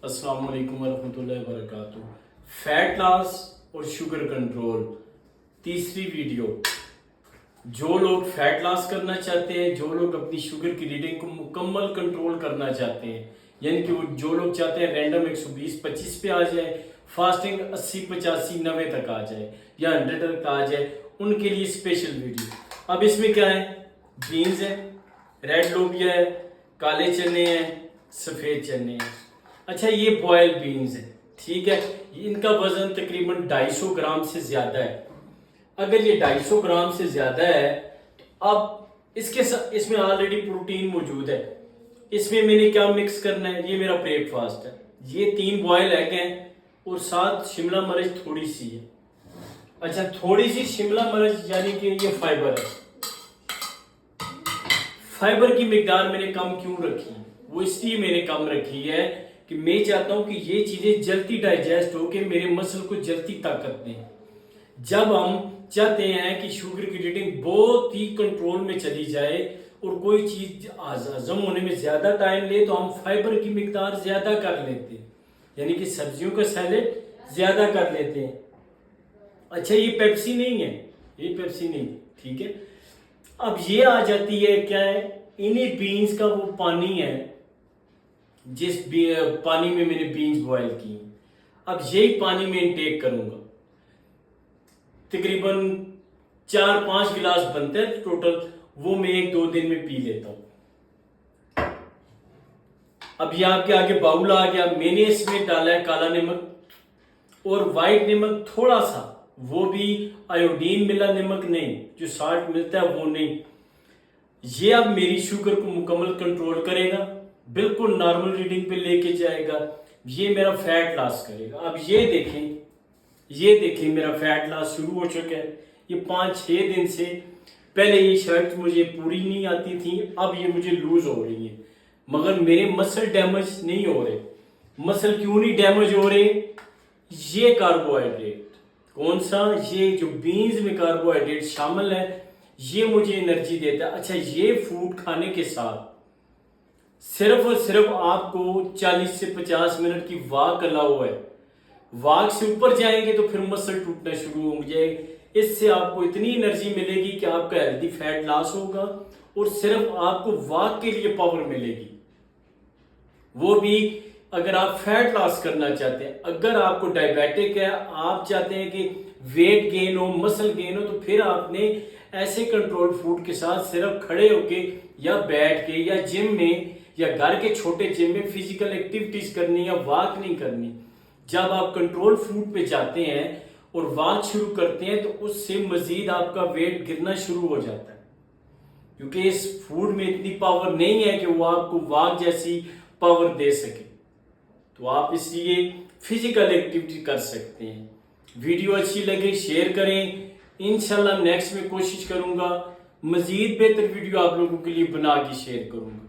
अस्सलाम वालेकुम वरहमतुल्लाहि वबरकातुहू। फैट लॉस और शुगर कंट्रोल, तीसरी वीडियो। जो लोग फैट लॉस करना चाहते हैं, जो लोग अपनी शुगर की रीडिंग को मुकम्मल कंट्रोल करना चाहते हैं, यानी कि वो जो लोग चाहते हैं रैंडम 120-25 पे आ जाए, फास्टिंग 80-85-90 तक आ जाए या 100 तक आ जाए, उनके लिए स्पेशल वीडियो। अब इसमें क्या है, बीन्स है, रेड लोबिया है, काले चने हैं, सफ़ेद चने हैं। अच्छा, ये बॉयल बीन्स है, ठीक है। इनका वजन तकरीबन 250 ग्राम से ज्यादा है। अगर ये 250 ग्राम से ज्यादा है तो अब इसमें ऑलरेडी प्रोटीन मौजूद है। इसमें मैंने क्या मिक्स करना है, ये मेरा ब्रेकफास्ट है। ये 3 बॉयल एग हैं और साथ शिमला मिर्च थोड़ी सी है। अच्छा, थोड़ी सी शिमला मिर्च यानी कि ये फाइबर है। फाइबर की मिकदार मैंने कम क्यों रखी, वो इसलिए मैंने कम रखी है कि मैं चाहता हूं कि ये चीजें जल्दी डाइजेस्ट हो के मेरे मसल को जल्दी ताकत दें। जब हम चाहते हैं कि शुगर की रीडिंग बहुत ही कंट्रोल में चली जाए और कोई चीज हजम होने में ज्यादा टाइम ले, तो हम फाइबर की मिकदार ज्यादा कर लेते हैं, यानी कि सब्जियों का सैलेड ज्यादा कर लेते हैं। अच्छा, ये पेप्सी नहीं है, ये पेप्सी नहीं, ठीक है। अब ये आ जाती है क्या है, इन्हीं बीन्स का वो पानी है जिस पानी में मैंने बीन्स बॉयल की। अब यही पानी में इंटेक करूंगा। तकरीबन 4-5 गिलास बनते हैं टोटल, वो मैं 1-2 दिन में पी लेता हूं। अब ये आपके आगे बाउल आ गया। मैंने इसमें डाला है काला नमक और वाइट नमक थोड़ा सा, वो भी आयोडीन मिला नमक नहीं, जो साल्ट मिलता है वो नहीं। ये अब मेरी शुगर को मुकम्मल कंट्रोल करेगा, बिल्कुल नॉर्मल रीडिंग पे लेके जाएगा। ये मेरा फैट लॉस करेगा। अब ये देखें मेरा फैट लॉस शुरू हो चुका है। ये 5-6 दिन से, पहले ये शर्ट मुझे पूरी नहीं आती थी, अब ये मुझे लूज हो रही है, मगर मेरे मसल डैमेज नहीं हो रहे। मसल क्यों नहीं डैमेज हो रहे? ये कार्बोहाइड्रेट, कौन सा, ये जो बीन्स में कार्बोहाइड्रेट शामिल है, ये मुझे एनर्जी देता है। अच्छा, ये फूड खाने के साथ सिर्फ और सिर्फ आपको 40 से 50 मिनट की वॉक अलाउ है। वॉक से ऊपर जाएंगे तो फिर मसल टूटना शुरू हो जाएगी। इससे आपको इतनी एनर्जी मिलेगी कि आपका हेल्दी फैट लॉस होगा और सिर्फ आपको वॉक के लिए पावर मिलेगी, वो भी अगर आप फैट लॉस करना चाहते हैं। अगर आपको डायबिटिक है, आप चाहते हैं कि वेट गेन हो, मसल गेन हो, तो फिर आपने ऐसे कंट्रोल फूड के साथ सिर्फ खड़े होके या बैठ के या जिम में या घर के छोटे जिम में फिजिकल एक्टिविटीज करनी या वॉक नहीं करनी। जब आप कंट्रोल फूड पे जाते हैं और वॉक शुरू करते हैं तो उससे मजीद आपका वेट गिरना शुरू हो जाता है, क्योंकि इस फूड में इतनी पावर नहीं है कि वो आपको वॉक जैसी पावर दे सके। तो आप इसलिए फिजिकल एक्टिविटी कर सकते हैं। वीडियो अच्छी लगे शेयर करें। इंशाल्लाह नेक्स्ट में कोशिश करूंगा मजीद बेहतर वीडियो आप लोगों के लिए बना के शेयर करूंगा।